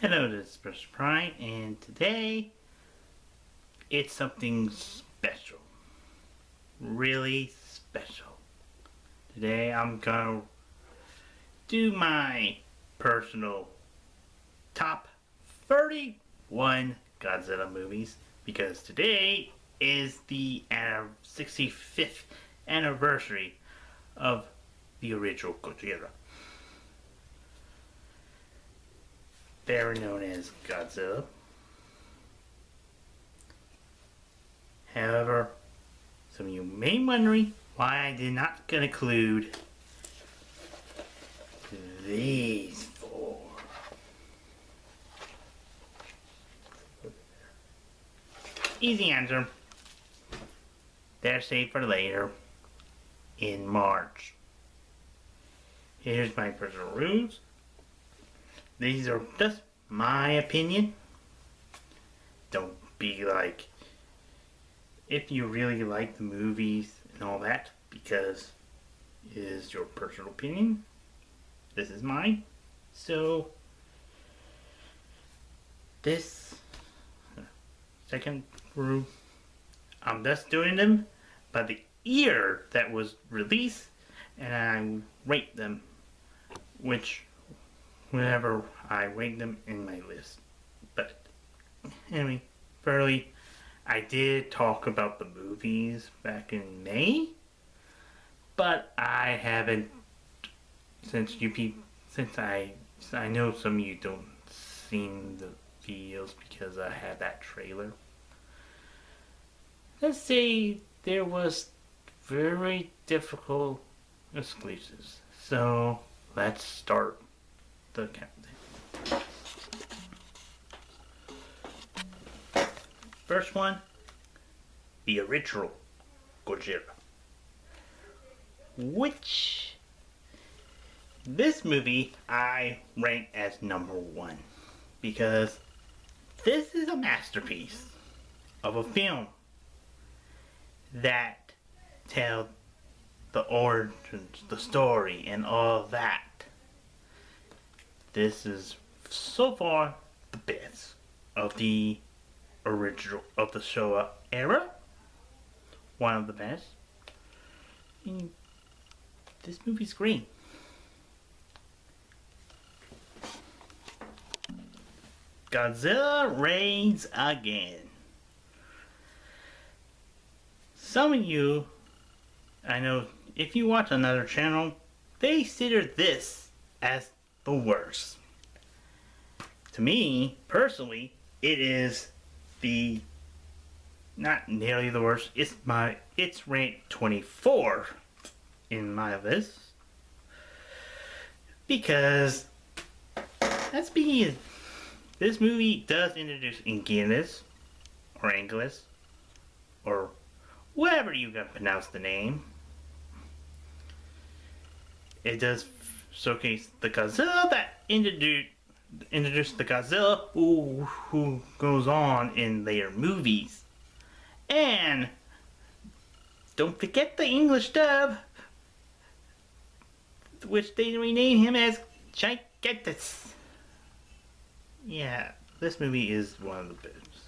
Hello, this is Spiderus Prime, and today it's something special. Really special. Today I'm gonna do my personal top 31 Godzilla movies because today is the 65th anniversary of the original Godzilla, better known as Godzilla. However, some of you may be wondering why I did not include these four. Easy answer. They're saved for later in March. Here's my personal rules. These are just my opinion. Don't be like, if you really like the movies and all that, because it is your personal opinion. This is mine. So, this second rule, I'm just doing them by the year that was released, and I rate them, whenever I rank them in my list. But anyway, fairly, I did talk about the movies back in May, but I haven't since I know some of you don't seen the videos because I had that trailer. Let's say there was very difficult exclusives. So let's start the countdown. First one, the original Godzilla, which this movie I rank as number one because this is a masterpiece of a film that tells the origins, the story, and all of that. This is so far the best of the original of the Showa era. One of the best. And this movie's great. Godzilla reigns again. Some of you, I know, if you watch another channel, they consider this as the worst. To me, personally, it is the not nearly the worst. It's ranked 24 in my list because this movie does introduce Anguillus or Anguillus or whatever you can pronounce the name. It does showcase the Godzilla that introduced the Godzilla who goes on in their movies. And don't forget the English dub, which they rename him as Gigantus. Yeah, this movie is one of the best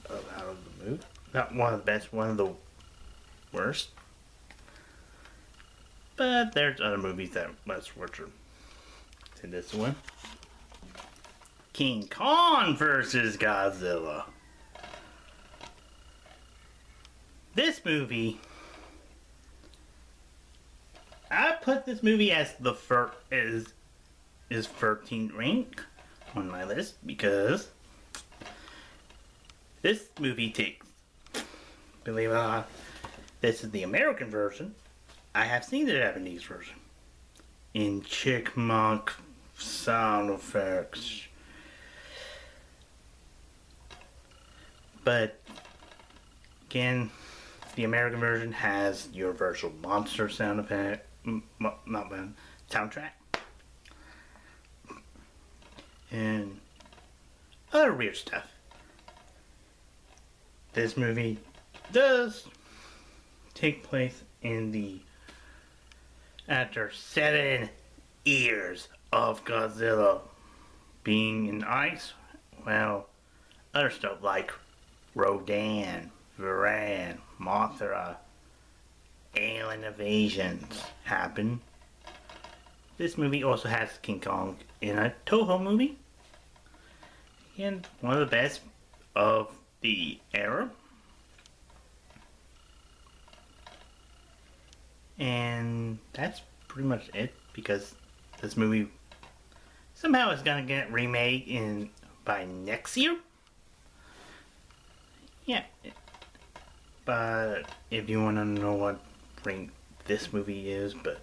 out of the movie. Not one of the best, one of the worst. But there's other movies that much worse than this one. King Kong versus Godzilla. This movie, I put this movie as the is 13th rank on my list because this movie takes, believe it or not, this is the American version. I have seen the Japanese version in chipmunk sound effects, but again, the American version has Universal Monster sound effect, soundtrack, and other weird stuff. This movie does take place in the after 7 years of Godzilla being in ice, well, other stuff like Rodan, Varan, Mothra, alien invasions happen. This movie also has King Kong in a Toho movie, and one of the best of the era. And that's pretty much it, because this movie somehow is gonna get remade by next year. Yeah, but if you want to know what this movie is, but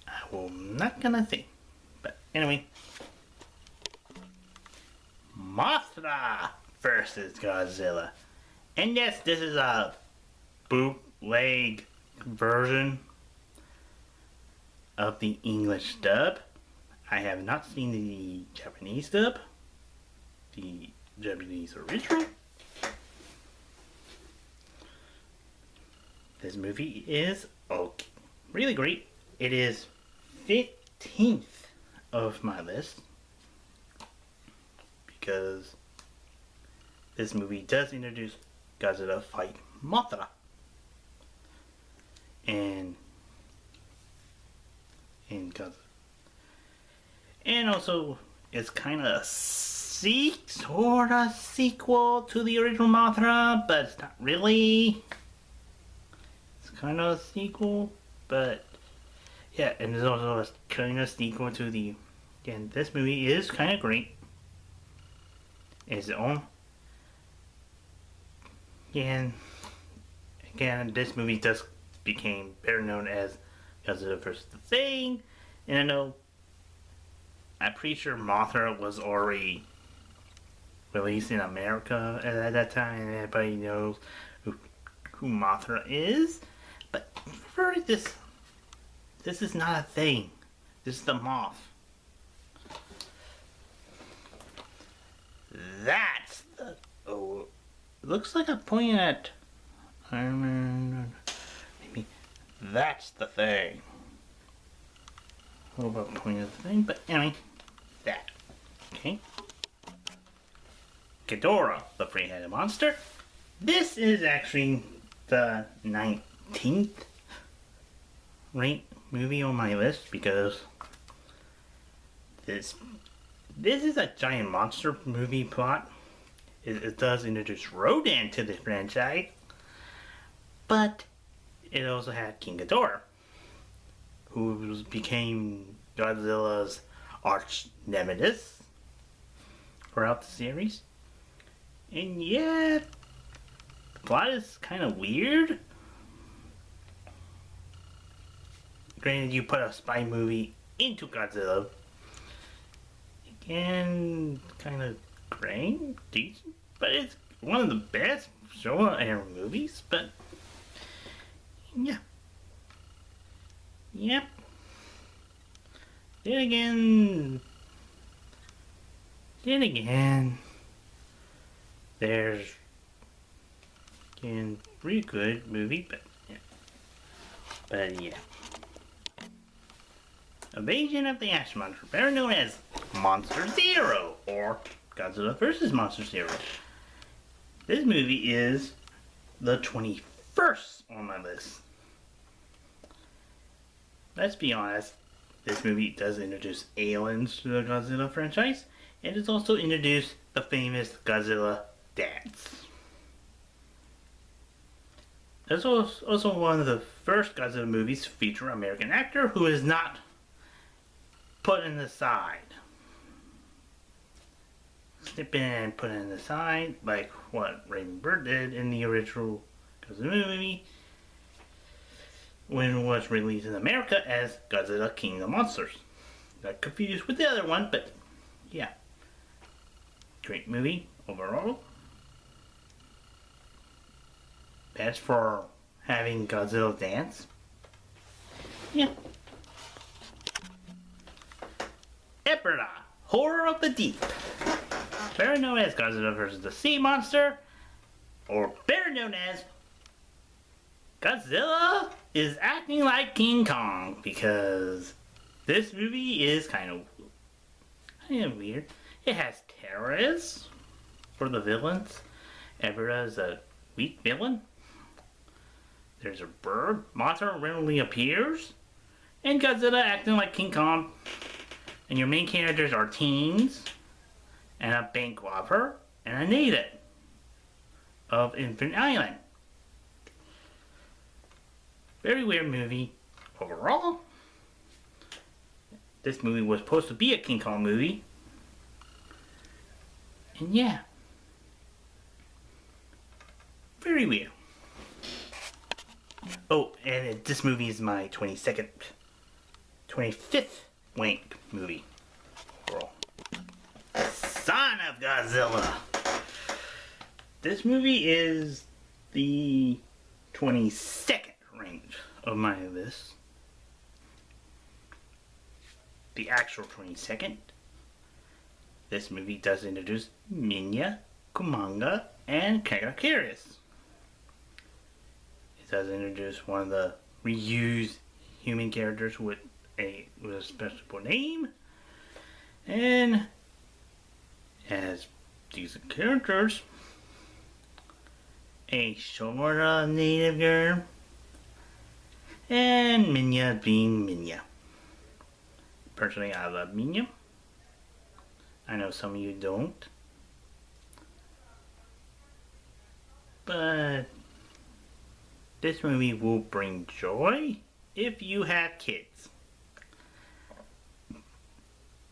I'm not gonna say. But anyway, Mothra versus Godzilla, and yes, this is a bootleg version of the English dub. I have not seen the Japanese dub, the Japanese original. This movie is okay, really great. It is 15th of my list because this movie does introduce Godzilla fight Mothra. And Godzilla. And also, it's kind of sort of sequel to the original Mothra, but it's not really. It's kind of a sequel, but yeah, and it's also a kind of sequel to the. And this movie is kind of great. It's own. And again, this movie does became better known as Godzilla vs. the Thing, and I know. I'm pretty sure Mothra was already released in America at that time, and everybody knows who Mothra is. But for this is not a thing. This is the moth. That's the. Oh, it looks like I'm pointing at. Maybe that's the thing. What about pointing at the thing? But anyway, that. Okay. Ghidorah, the three-headed monster. This is actually the 19th ranked movie on my list because this is a giant monster movie plot. It does introduce Rodan to the franchise, but it also had King Ghidorah, who became Godzilla's arch nemesis throughout the series. And yeah, the plot is kind of weird. Granted, you put a spy movie into Godzilla, again, kind of great, decent, but it's one of the best Showa era movies. But yeah, yep. Then again, there's a pretty good movie, but yeah. Invasion of the Ash Monster, better known as Monster Zero, or Godzilla vs. Monster Zero. This movie is the 21st on my list. Let's be honest, this movie does introduce aliens to the Godzilla franchise, and it's also introduced the famous Godzilla dance. This was also one of the first Godzilla movies to feature an American actor who is not put in the side. Snip in and put in the side, like what Raven Bird did in the original Godzilla movie when it was released in America as Godzilla King of Monsters. Got confused with the other one, but yeah. Great movie overall. Best for having Godzilla dance. Yeah. Epirata, Horror of the Deep. Better known as Godzilla vs. the Sea Monster, or better known as Godzilla is acting like King Kong because This movie is kind of weird. It has terrorists for the villains. Ebra is a weak villain. There's a bird. Mothra randomly appears. And Godzilla acting like King Kong. And your main characters are teens. And a bank robber. And a native of Infinite Island. Very weird movie overall. This movie was supposed to be a King Kong movie. And yeah. Very weird. Oh, and this movie is my 25th ranked movie. Overall. Son of Godzilla. This movie is the 22nd ranked of my list. The actual 22nd. This movie does introduce Minya, Kumanga, and Kagakirius. It does introduce one of the reused human characters with a special name. And as decent characters, a Shora native girl, and Minya being Minya. Personally, I love Minya. I know some of you don't. But this movie will bring joy if you have kids.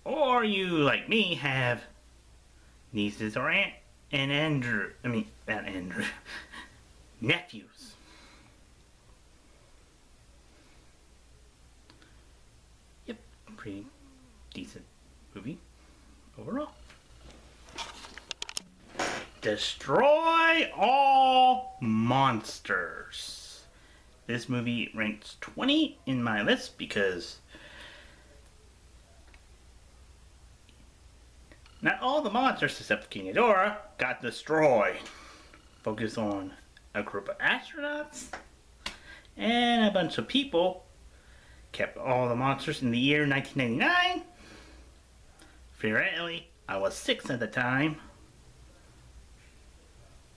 Or you, like me, have nieces or nephews. Yep, pretty decent movie overall. Destroy All Monsters. This movie ranks 20 in my list because not all the monsters except for King Ghidorah got destroyed. Focus on a group of astronauts and a bunch of people kept all the monsters in the year 1999. Theoretically, I was 6 at the time.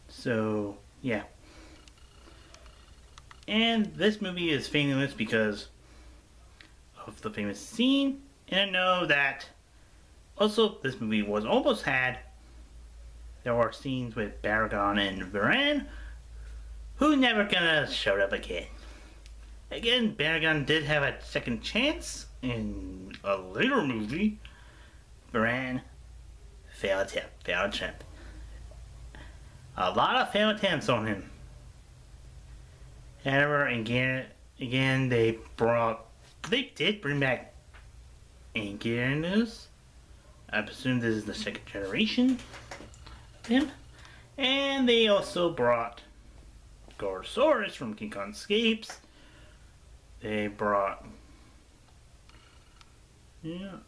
So, yeah. And this movie is famous because of the famous scene. And I know that also this movie was almost had. There were scenes with Baragon and Varan who never gonna show up again. Again, Baragon did have a second chance in a later movie. Varan, failed attempt. A lot of failed attempts on him. However, again, they did bring back Anguirus. I presume this is the second generation of him. And they also brought Gorosaurus from King Kong Escapes. They brought and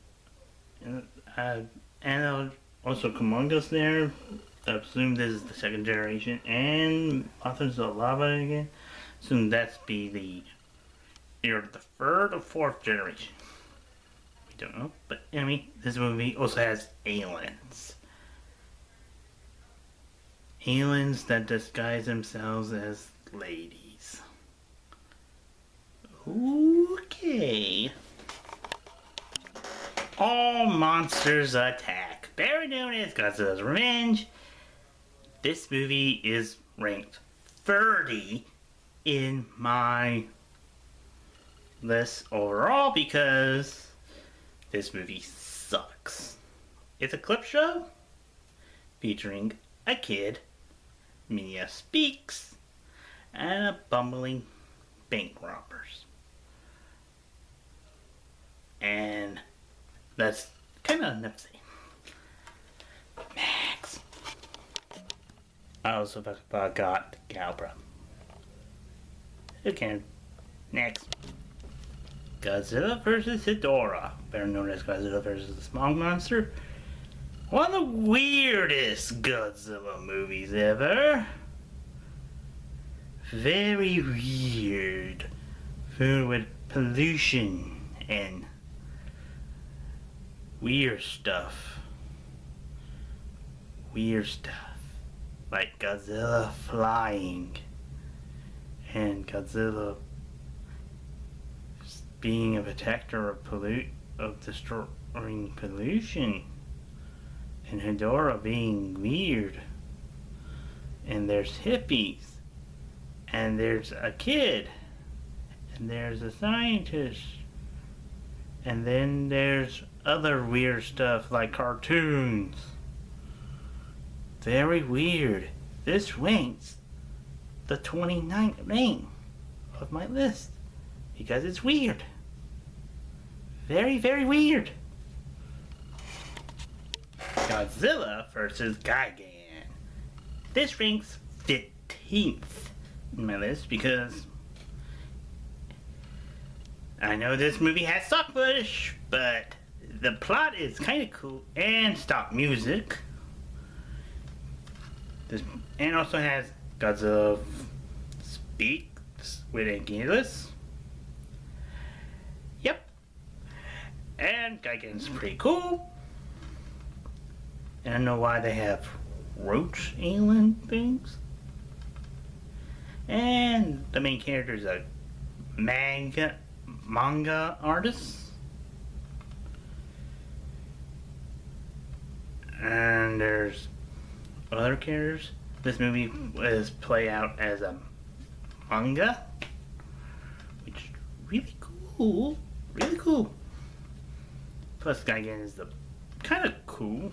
also Kumonga's there. I presume this is the second generation, and Authors of Lava again. So that's be the either the third or fourth generation. We don't know, but anyway, this movie also has aliens. Aliens that disguise themselves as ladies. Okay. All Monsters Attack. Better known as Godzilla's Revenge. This movie is ranked 30 in my list overall because this movie sucks. It's a clip show featuring a kid, Mia Speaks, and a bumbling bank robbers. And that's kind of enough to say. Max. I also forgot Galbra. Okay, next. Godzilla vs. Ghidorah, better known as Godzilla vs. the Smog Monster. One of the weirdest Godzilla movies ever. Very weird. Filled with pollution and weird stuff. Weird stuff. Like Godzilla flying. And Godzilla being a protector of destroying pollution. And Hedorah being weird. And there's hippies. And there's a kid. And there's a scientist. And then there's other weird stuff like cartoons. Very weird. This ranks the 29th name of my list because it's weird. Very, very weird. Godzilla versus Gigan. This ranks 15th in my list because I know this movie has stock footage, but the plot is kind of cool and stock music. And also has Godzilla speaks with Anguillus. Yep. And Gigan's pretty cool. And I don't know why they have roach alien things. And the main character is a manga artist. And there's other characters. This movie was play out as a manga, which is really cool. Really cool. Plus, Gigan is the kind of cool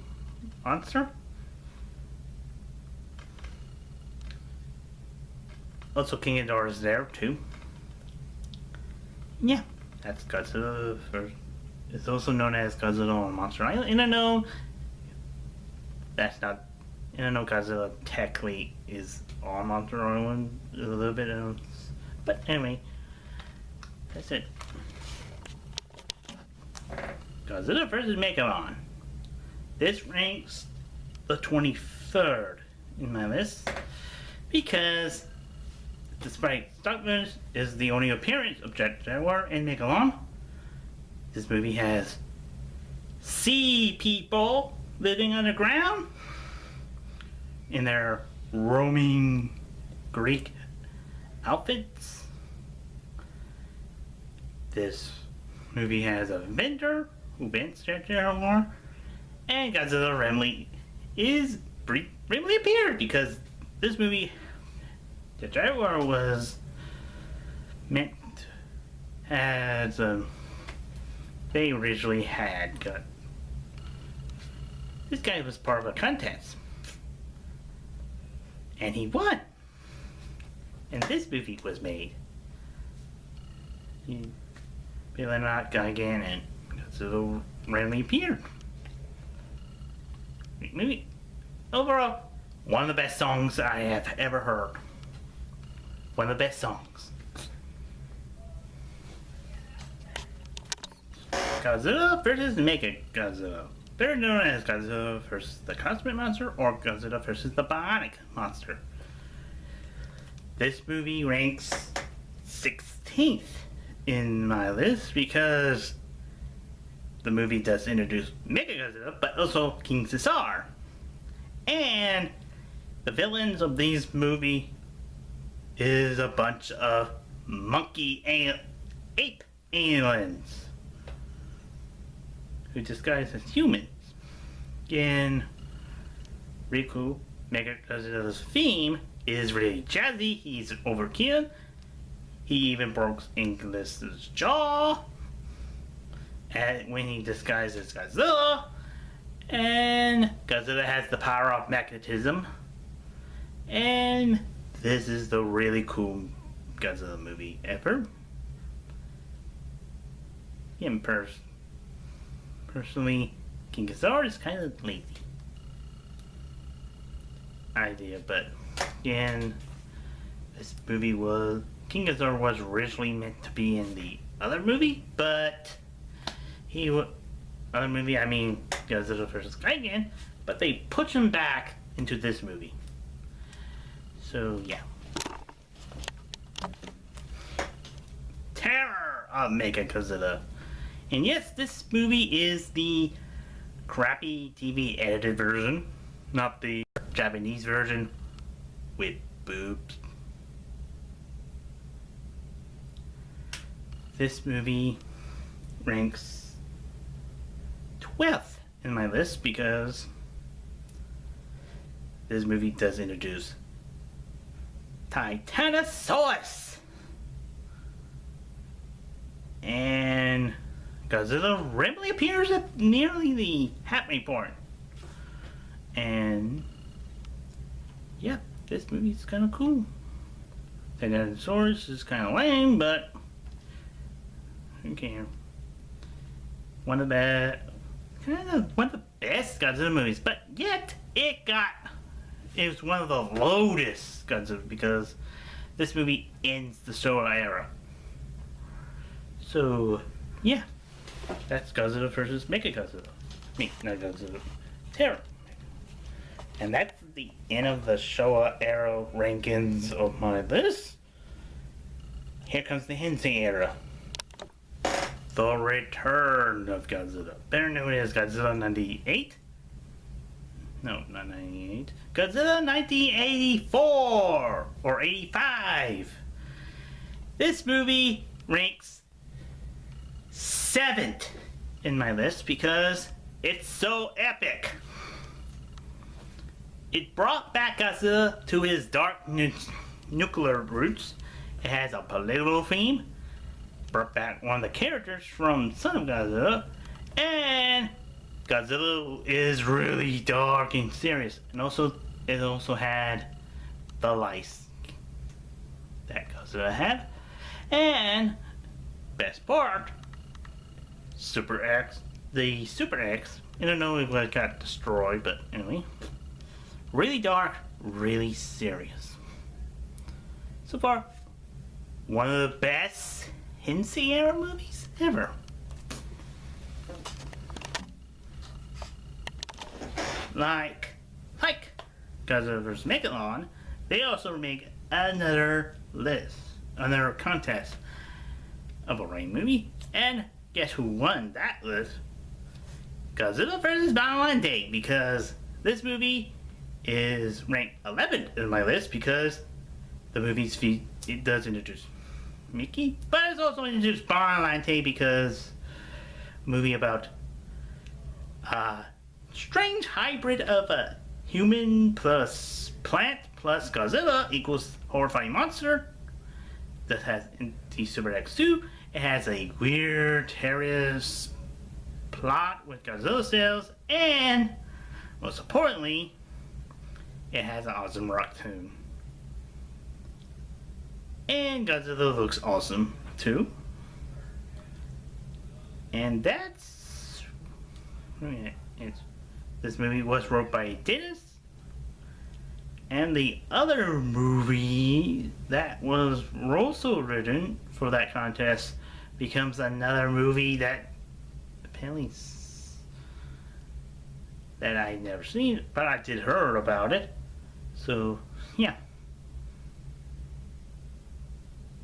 monster. Also, King Ghidorah is there too. Yeah, that's Godzilla. It's also known as Godzilla on Monster Island. And I know that's not. And I know Godzilla technically is on Monster Island a little bit, but anyway, that's it. Godzilla vs. Megalon. This ranks the 23rd in my list because, despite Stockman is the only appearance of Jaguar and Megalon, this movie has sea people living underground in their roaming Greek outfits. This movie has a vendor who vents Jaguar, and Godzilla randomly appeared because this movie, the Jaguar was meant as they originally had got. This guy was part of a contest. And he won. And this movie was made. Believe it or not, Gigan and Godzilla randomly appeared. Movie. Overall, one of the best songs I have ever heard. One of the best songs. Godzilla versus Mega Godzilla. Better known as Godzilla vs. the Cosmic Monster or Godzilla vs. the Bionic Monster. This movie ranks 16th in my list because the movie does introduce Mega Godzilla, but also King Caesar. And the villains of these movie is a bunch of ape aliens who disguise as humans. Again, really cool. Mega Godzilla's theme is really jazzy. He's overkill. He even broke Anguillus's jaw when he disguises Godzilla. And Godzilla has the power of magnetism. And this is the really cool Godzilla movie ever. Personally, King Caesar is kind of lazy idea, but again, this movie King Caesar was originally meant to be in the other movie, but Godzilla vs. Gigan, but they pushed him back into this movie. So yeah. Terror of Mega Godzilla. And yes, this movie is the crappy TV edited version, not the Japanese version with boobs. This movie ranks 12th in my list because this movie does introduce Titanosaurus and Godzilla randomly appears at nearly the halfway point. And yeah, this movie's kind of cool. Titanosaurus is kind of lame, but who cares? One of the best Godzilla movies, but yet it was one of the lowest Godzilla because this movie ends the Showa era. So yeah, that's Godzilla versus Mechagodzilla. Not Godzilla. Terror. And that's the end of the Showa era rankings of my list. Here comes the Heisei era. The Return of Godzilla. Better known as Godzilla 98. No, not 98. Godzilla 1984 or 85. This movie ranks 7th in my list because it's so epic. It brought back Godzilla to his dark nuclear roots. It has a political theme. Brought back one of the characters from Son of Godzilla. And Godzilla is really dark and serious. And it also had the lice that Godzilla had. And best part, Super X. The Super X, I don't know if it got destroyed, but anyway. Really dark, really serious. So far, one of the best Heisei era movies ever. Like Godzilla vs. Megalon, they also make another contest of a rain movie. And guess who won that list? Godzilla vs. Biollante, because this movie is ranked 11th in my list because the movie's it does introduce Mickey, but it's also introduced Biollante because a movie about a strange hybrid of a human plus plant plus Godzilla equals horrifying monster that has in the Super X2. It has a weird terrorist plot with Godzilla cells, and most importantly, it has an awesome rock tune. And Godzilla looks awesome too. And that's this movie was wrote by Dennis. And the other movie that was also written for that contest becomes another movie that apparently that I never seen, but I did heard about it. So yeah,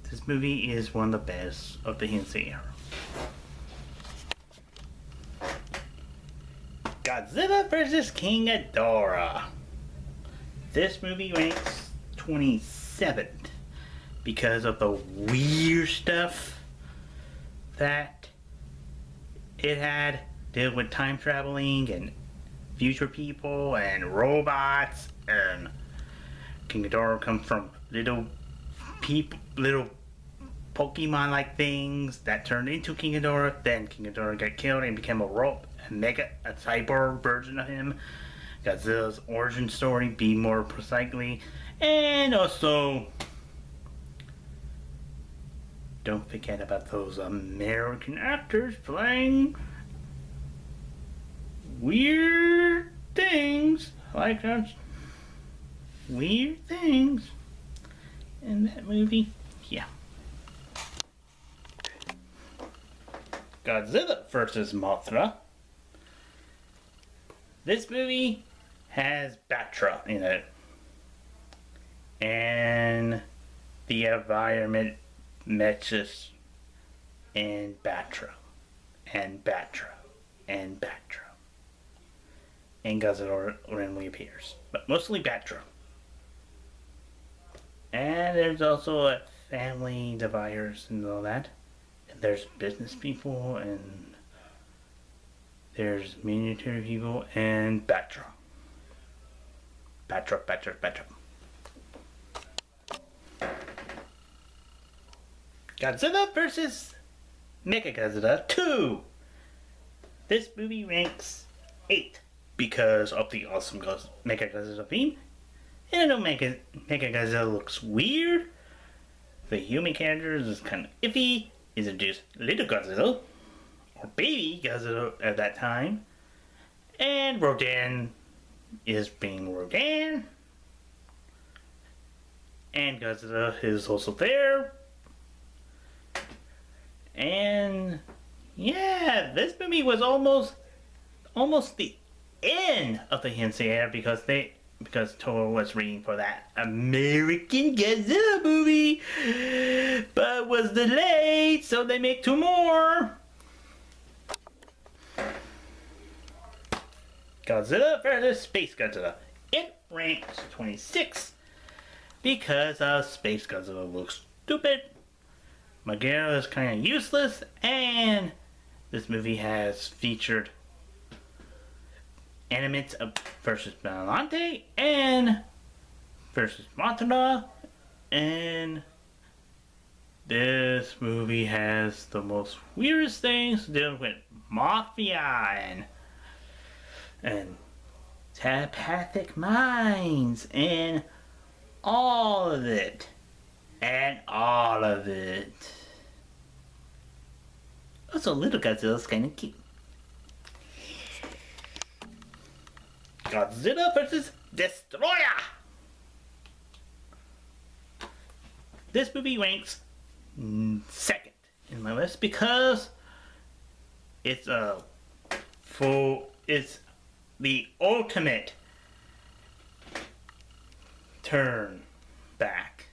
this movie is one of the best of the Heisei era. Godzilla vs. King Ghidorah. This movie ranks 27th because of the weird stuff that it had. Deal with time traveling and future people and robots, and King Ghidorah comes from little Pokemon like things that turned into King Ghidorah. Then King Ghidorah got killed and became a cyborg version of him. Godzilla's origin story, be more precisely, and also don't forget about those American actors playing weird things, like weird things in that movie. Yeah. Godzilla vs. Mothra. This movie has Batra in it. And the environment matches and Batra. And Batra. And Batra. and Godzilla randomly appears, but mostly Batra. And there's also a family dividers and all that. And there's business people, and there's military people, and Batra. Batra. Godzilla vs. Mechagodzilla 2. This movie ranks 8 because of the awesome Mechagodzilla theme. And I know Mechagodzilla looks weird. The human characters is kind of iffy. Introduced Little Godzilla, or Baby Godzilla at that time. And Rodan is being Rodan. And Godzilla is also there. And yeah, this movie was almost the end of the Heisei era because Toho was waiting for that American Godzilla movie, but was delayed, so they make 2 more. Godzilla vs. Space Godzilla. It ranks 26 because Space Godzilla looks stupid. Magera is kind of useless, and this movie has featured elements of versus Bellante and versus Montana, and this movie has the most weirdest things dealing with mafia and telepathic minds and all of it. Also, Little Godzilla's kind of cute. Godzilla vs. Destroyer. This movie ranks 2nd in my list because it's the ultimate turn back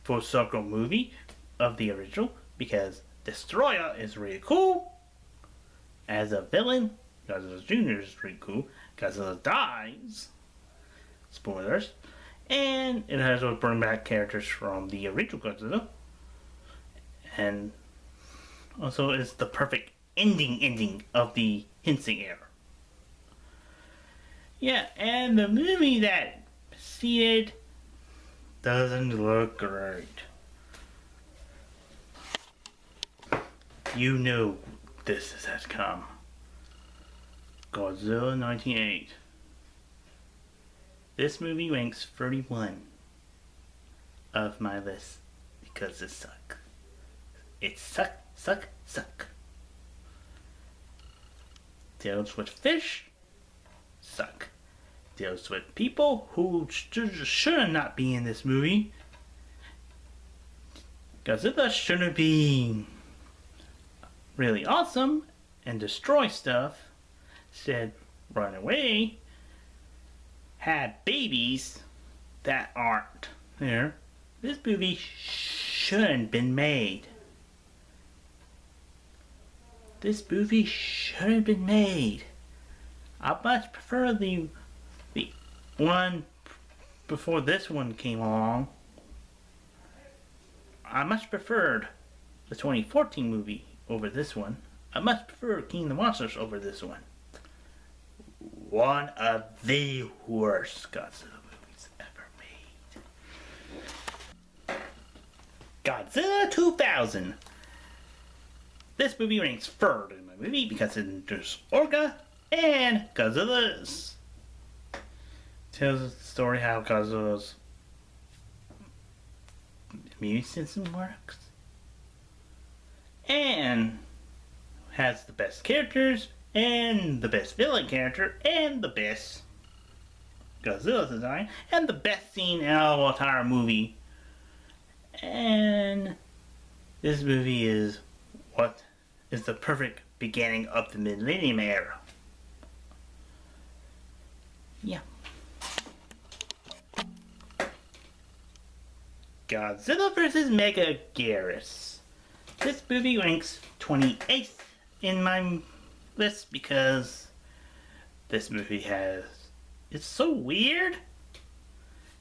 full circle movie of the original, because Destroyer is really cool as a villain. Godzilla Jr. is pretty cool. Godzilla dies. Spoilers. And it has those bring back characters from the original Godzilla. And also it's the perfect ending of the Heisei era. Yeah, and the movie that preceded doesn't look great. You know this has come. Godzilla 1908. This movie ranks 31 of my list because it sucks. It suck. Deals with fish, suck. Deals with people who should not be in this movie. Godzilla shouldn't be really awesome and destroy stuff. Said run away. Had babies that aren't there. This movie shouldn't been made. This movie shouldn't been made. I much prefer the one before this one came along. I much preferred the 2014 movie over this one. I much prefer King of the Monsters over this one. One of the worst Godzilla movies ever made. Godzilla 2000. This movie ranks 3rd in my movie because it introduces Orca and Godzilla's. Tells the story how Godzilla's immune system works. And has the best characters, and the best villain character, and the best Godzilla design, and the best scene in the entire movie. And this movie is what is the perfect beginning of the Millennium Era. Yeah. Godzilla vs. Megaguirus. This movie ranks 28th in my list because this movie has. It's so weird.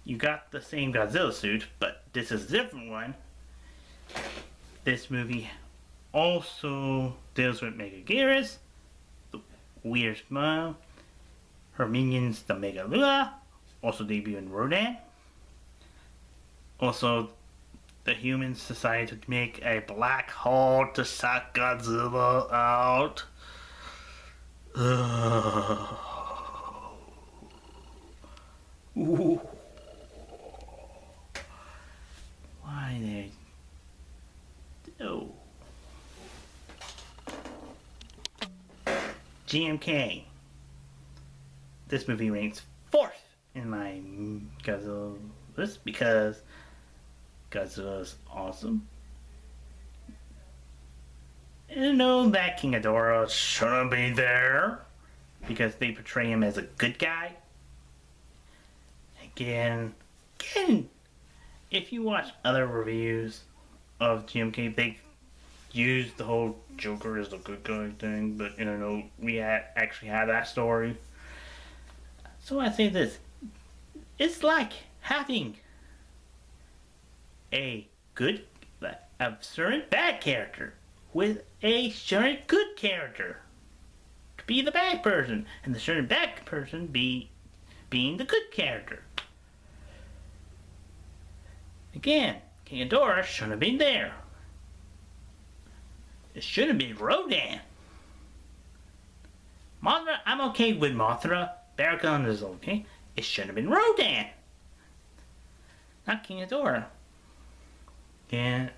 You got the same Godzilla suit, but this is a different one. This movie also deals with Megaguirus, the weird smile, her minions, the Megalua, also debut in Rodan. Also, the humans decided to make a black hole to suck Godzilla out. Ooh. Why they do? GMK. This movie ranks 4th in my Godzilla list because Godzilla is awesome. And I know that King Ghidorah shouldn't be there because they portray him as a good guy. Again, if you watch other reviews of GMK, they use the whole Joker as the good guy thing, but you know, we actually had that story. So I say this, it's like having a certain bad character with a certain good character to be the bad person, and the certain bad person being the good character. Again, King Ghidorah shouldn't have been there. It should have been Rodan. Mothra, I'm okay with Mothra. Baragon is okay. It should have been Rodan. Not King Ghidorah. Yeah.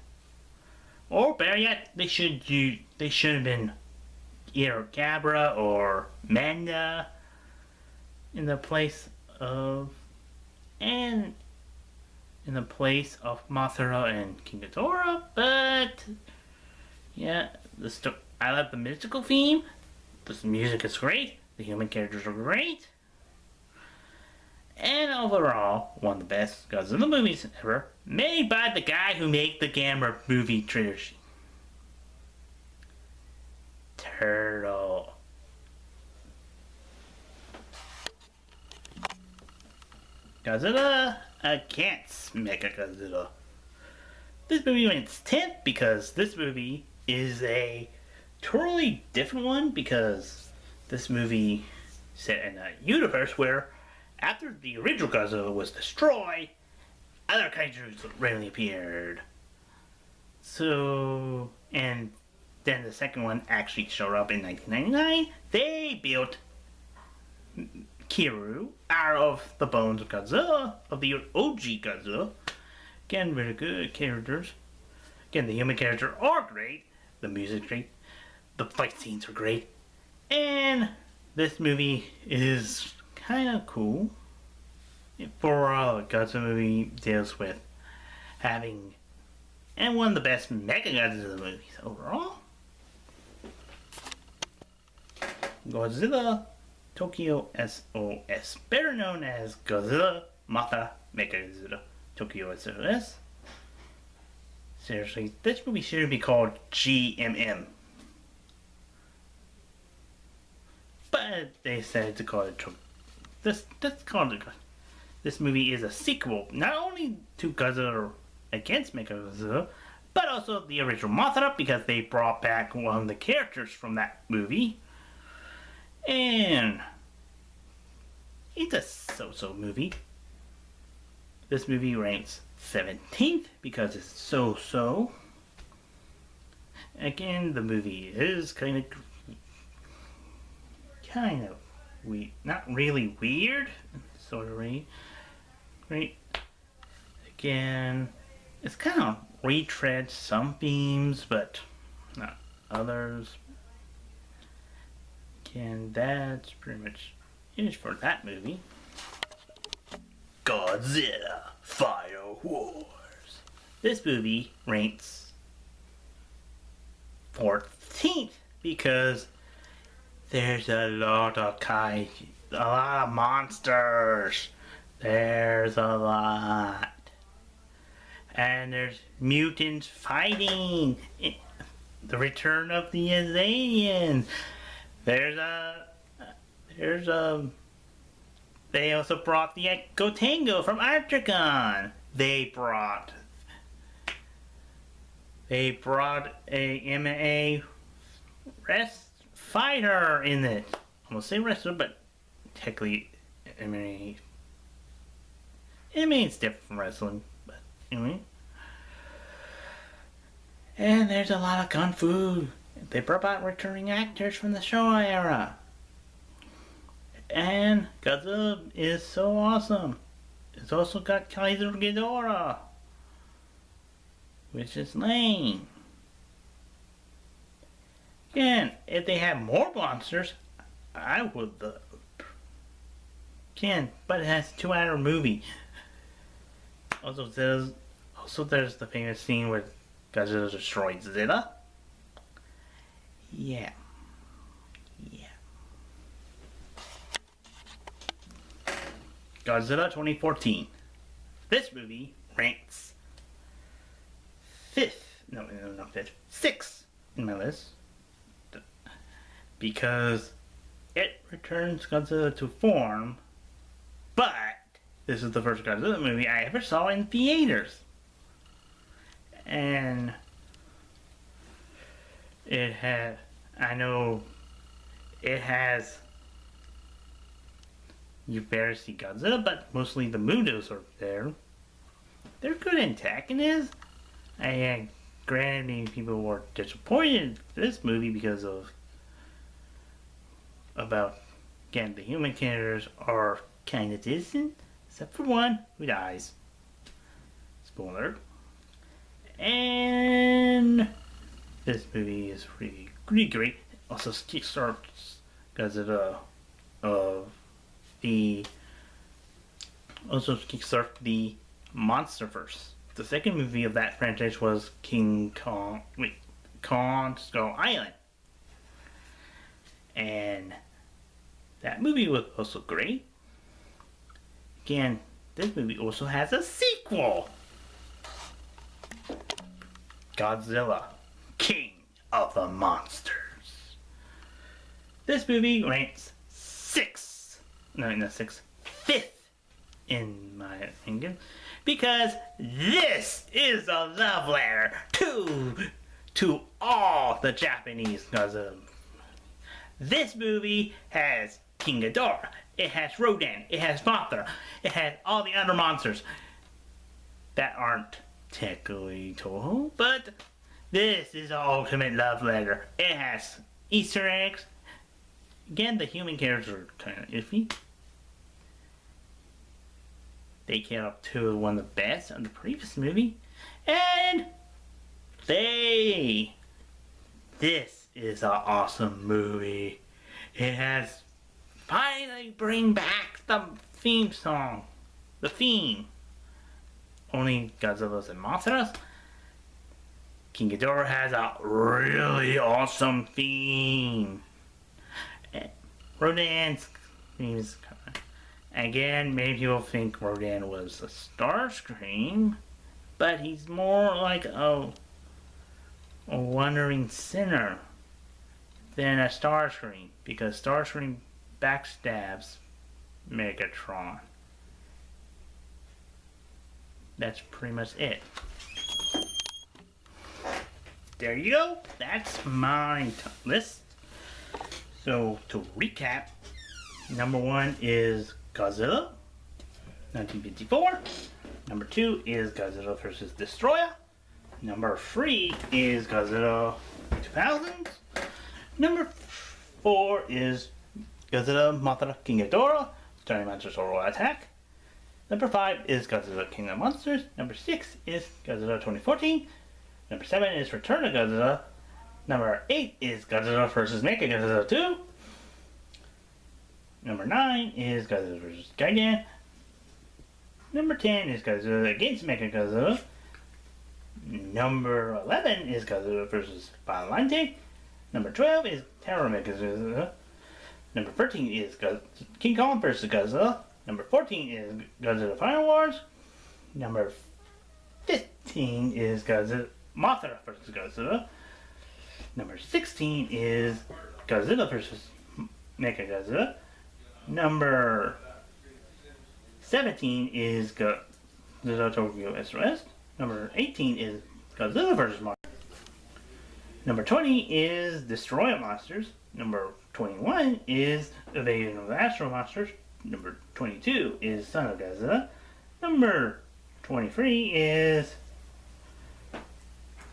Or better yet, they should have been either Gabra or Manda in the place of Mothra and King Ghidorah, but yeah, I love the mystical theme. The music is great. The human characters are great. And overall, one of the best Godzilla movies ever, made by the guy who made the Gamera movie trilogy. Turtle. Godzilla against Mechagodzilla. This movie went 10th because this movie is a totally different one, because this movie set in a universe where after the original Godzilla was destroyed, other kaijus randomly appeared. So, and then the second one actually showed up in 1999. They built Kiryu out of the bones of Godzilla, of the OG Godzilla. Again, really good characters. Again, the human characters are great. The music's great. The fight scenes are great. And this movie is kind of cool. For a Godzilla movie deals with having, and one of the best Mechagodzilla movies overall. Godzilla Tokyo SOS, better known as Godzilla Mothra Mechagodzilla Tokyo SOS. Seriously, this movie should be called GMM. But they decided to call it this movie is a sequel, not only to Godzilla against Mechagodzilla, but also the original Mothra, because they brought back one of the characters from that movie. And it's a so-so movie. This movie ranks 17th because it's so-so. Again, the movie is kind of weird, not really weird, sort of right. Again, it's kind of retreads some themes, but not others. Again, that's pretty much it for that movie. Godzilla Fire Wars. This movie ranks 14th because there's a lot of kaiju, a lot of monsters. There's a lot. And there's mutants fighting. The return of the aliens. There's there's they also brought the Echo Tango from Archicon. They brought a MMA fighter in it. I'm gonna say wrestler, but technically MMA is different from wrestling. But anyway, and there's a lot of kung fu. They brought back returning actors from the Showa era. And Godzilla is so awesome. It's also got Kaiser Ghidorah, which is lame. Again, if they have more monsters, I would. Can, but it has a 2-hour movie. Also, there's the famous scene where Godzilla destroys Zilla. Yeah. Godzilla 2014. This movie ranks 6th in my list. Because it returns Godzilla to form, but this is the first Godzilla movie I ever saw in theaters. And it has, you better see Godzilla, but mostly the Mundos are there. They're good antagonists. Granted, maybe people were disappointed in this movie because of again, the human characters are kind of distant, except for one who dies. Spoiler. And this movie is really great. Also kickstarts Godzilla the Monsterverse. The second movie of that franchise was Kong Skull Island. And that movie was also great. Again, this movie also has a sequel. Godzilla, King of the Monsters. This movie ranks 5th in my opinion, because this is a love letter to all the Japanese Godzilla. This movie has King Ghidorah, it has Rodan, it has Mothra, it has all the other monsters that aren't technically Toho, but this is the ultimate love letter. It has Easter eggs. Again, the human characters are kind of iffy. They came up to one of the best of the previous movie, and this is an awesome movie. It has finally bring back the theme song, the theme. Only Godzilla's and Mothra's. King Ghidorah has a really awesome theme. Rodan's theme is again, maybe people think Rodan was a Starscream, but he's more like a wandering sinner than a Starscream, because Starscream backstabs Megatron. That's pretty much it. There you go. That's my list. So to recap, number 1 is Godzilla, 1954. Number 2 is Godzilla vs. Destroyer. Number 3 is Godzilla 2000. Number 4 is Godzilla Mothra King Ghidorah, Starting Monsters Oral Attack. Number 5 is Godzilla King of Monsters. Number 6 is Godzilla 2014. Number 7 is Return of Godzilla. Number 8 is Godzilla vs. Mechagodzilla 2. Number 9 is Godzilla vs. Gigan. Number 10 is Godzilla against Mechagodzilla. Number 11 is Godzilla vs. Biollante. Number 12 is Terror Mechagodzilla. Number 13 is King Kong vs. Godzilla. Number 14 is Godzilla Final Wars. Number 15 is Godzilla Mothra vs. Godzilla. Number 16 is Godzilla vs. Mechagodzilla. Number 17 is Godzilla Tokyo SOS. Number 18 is Godzilla vs. Monsters. Number 20 is Destroy Monsters. Number 21 is Invasion of the Astro Monsters. Number 22 is Son of Godzilla. Number 23 is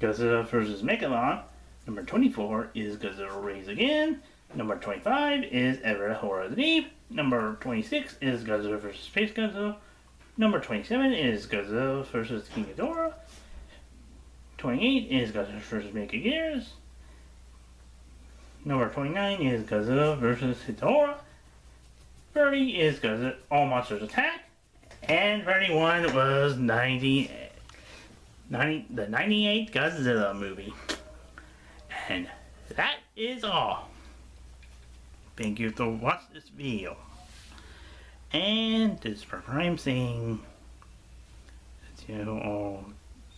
Godzilla vs. Megalon. Number 24 is Godzilla Raise Again. Number 25 is Ever the Horror of the Deep. Number 26 is Godzilla vs. Space Godzilla. Number 27 is Godzilla vs. King Ghidorah. 28 is Godzilla vs. Mechagears. Number 29 is Godzilla vs. Ghidorah. 30 is Godzilla All Monsters Attack. And 31 was the 98 Godzilla movie. And that is all. Thank you for watching this video. And this is I'm saying that you all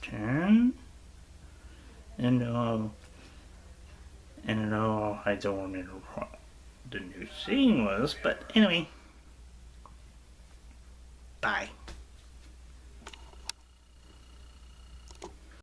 turn. And I don't remember what the new scene was, but anyway. Bye.